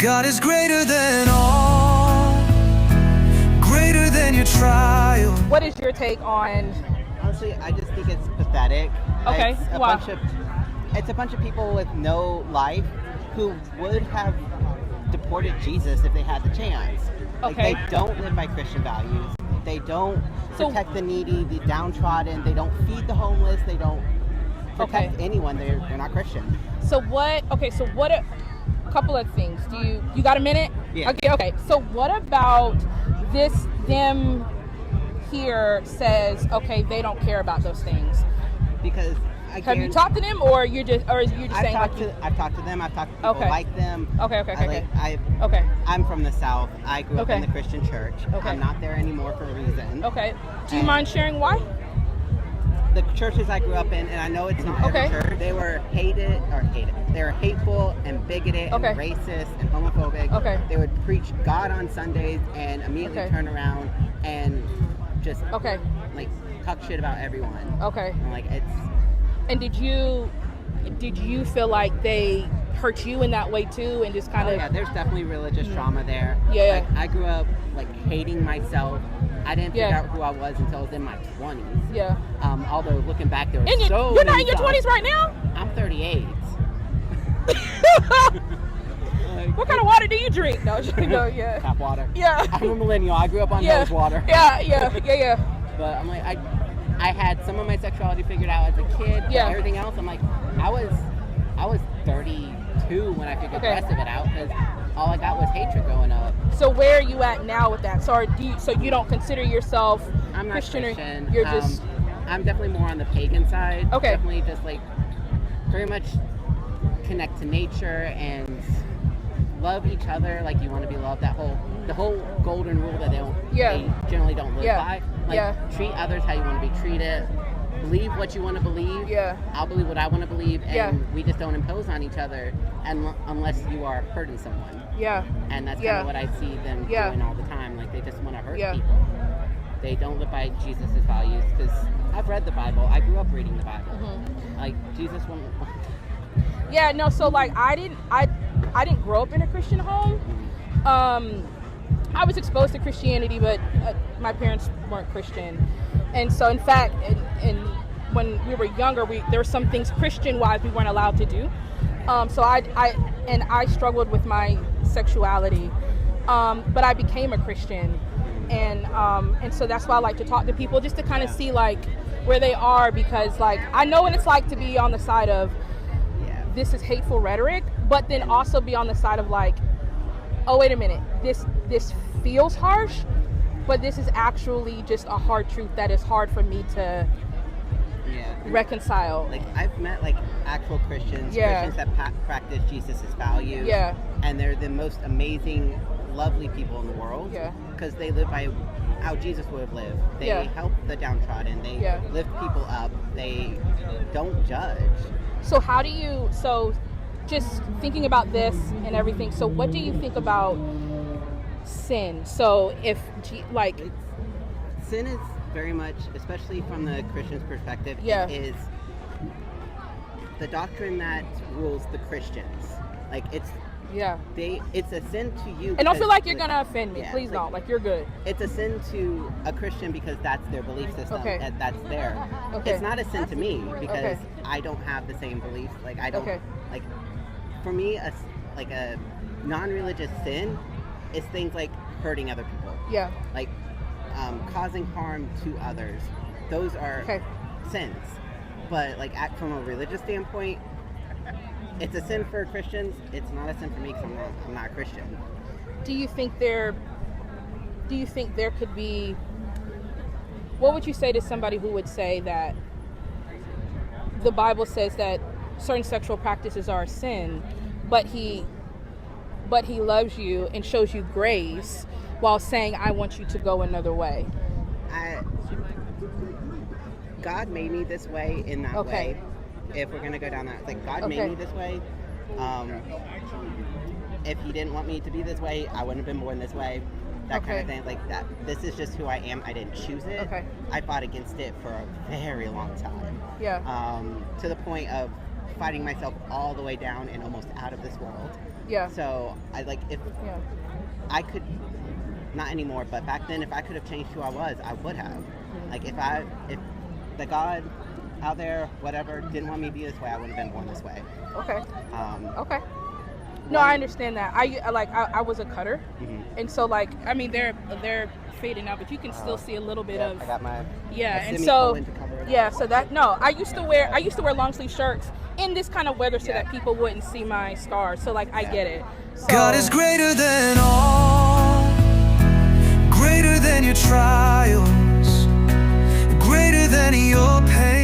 God is greater than all, greater than your trial. What is your take on? Honestly, I just think it's pathetic. Okay, wow. It's a bunch of people with no life who would have deported Jesus if they had the chance. Like, Okay. they don't live by Christian values. They don't protect the needy, the downtrodden. They don't feed the homeless. They don't protect anyone. They're not Christian. So what? Okay, so what? A couple of things. You got a minute? Yeah. Okay. So what about this? Them here says they don't care about those things. Because have you talked to them, or you're just saying I've talked to them. I've talked to people like them. Okay. I'm from the South. I grew up in Okay. the Christian church. Okay. I'm not there anymore for a reason. Okay. Do you mind sharing why? The churches I grew up in, and I know it's not every church, they were hated. They were hateful and bigoted and racist and homophobic. Okay. They would preach God on Sundays and immediately turn around and just like talk shit about everyone. Okay. And like it's. And did you feel like they hurt you in that way too, and just kind of? Yeah, there's definitely religious trauma there. Yeah. Like, I grew up like hating myself. I didn't figure out who I was until I was in my 20s. Yeah. Although looking back, there was you're not in your 20s right now? I'm 38. What kind of water do you drink? No, yeah. Tap water. Yeah. I'm a millennial. I grew up on hose water. Yeah. But I'm like, I had some of my sexuality figured out as a kid. But everything else, I'm like, I was 32 when I figured the rest of it out, because all I got was hatred growing up. So where are you at now with that? So you don't consider yourself I'm not Christian? Christian. Or you're just. I'm definitely more on the pagan side. Okay. Definitely just like very much connect to nature and love each other like you want to be loved. The whole golden rule that they generally don't live by. Like treat others how you want to be treated. Believe what you want to believe. Yeah. I'll believe what I want to believe, and we just don't impose on each other unless you are hurting someone. Yeah. And that's kind of what I see them doing all the time. Like they just want to hurt people. They don't live by Jesus' values, because I've read the Bible. I grew up reading the Bible. Mm-hmm. Like Jesus won't. Yeah. No. So like I didn't grow up in a Christian home. I was exposed to Christianity, but my parents weren't Christian. And so, in fact, and when we were younger, there were some things Christian-wise we weren't allowed to do. So I struggled with my sexuality, but I became a Christian, and so that's why I like to talk to people, just to kind of see like where they are, because like I know what it's like to be on the side of this is hateful rhetoric, but then also be on the side of like, oh wait a minute, this feels harsh, but this is actually just a hard truth that is hard for me to reconcile. Like I've met like actual Christians that practice Jesus' values, and they're the most amazing, lovely people in the world, because they live by how Jesus would have lived. They help the downtrodden. They lift people up. They don't judge. So how do you? So just thinking about this and everything. So what do you think about sin? So if sin is very much, especially from the Christian's perspective, it is the doctrine that rules the Christians. Like it's a sin to you. And don't feel like you're gonna offend me. Please don't. Like you're good. It's a sin to a Christian because that's their belief system. And that's there. It's not a sin to me because I don't have the same beliefs. Like I don't like. For me, a non-religious sin is things like hurting other people. Yeah. Like causing harm to others. Those are sins. But like from a religious standpoint, it's a sin for Christians. It's not a sin for me because I'm not a Christian. Do you think there could be? What would you say to somebody who would say that the Bible says that certain sexual practices are a sin, but he loves you and shows you grace while saying, I want you to go another way? God made me this way in that way. If we're going to go down that, like God made me this way. If he didn't want me to be this way, I wouldn't have been born this way. That kind of thing. Like that. This is just who I am. I didn't choose it. I fought against it for a very long time. To the point of fighting myself all the way down and almost out of this world. Yeah. So I like if I could, not anymore, but back then, if I could have changed who I was, I would have. Mm-hmm. Like if the God out there, whatever, didn't want me to be this way, I wouldn't have been born this way. Okay. Okay. No, I understand that. I was a cutter, and so like I mean they're fading out, but you can still see a little bit of. I got my and so so that no, I used to wear long sleeve shirts in this kind of weather so that people wouldn't see my scars. So like I get it. So, God is greater than all, greater than your trials, greater than your pain.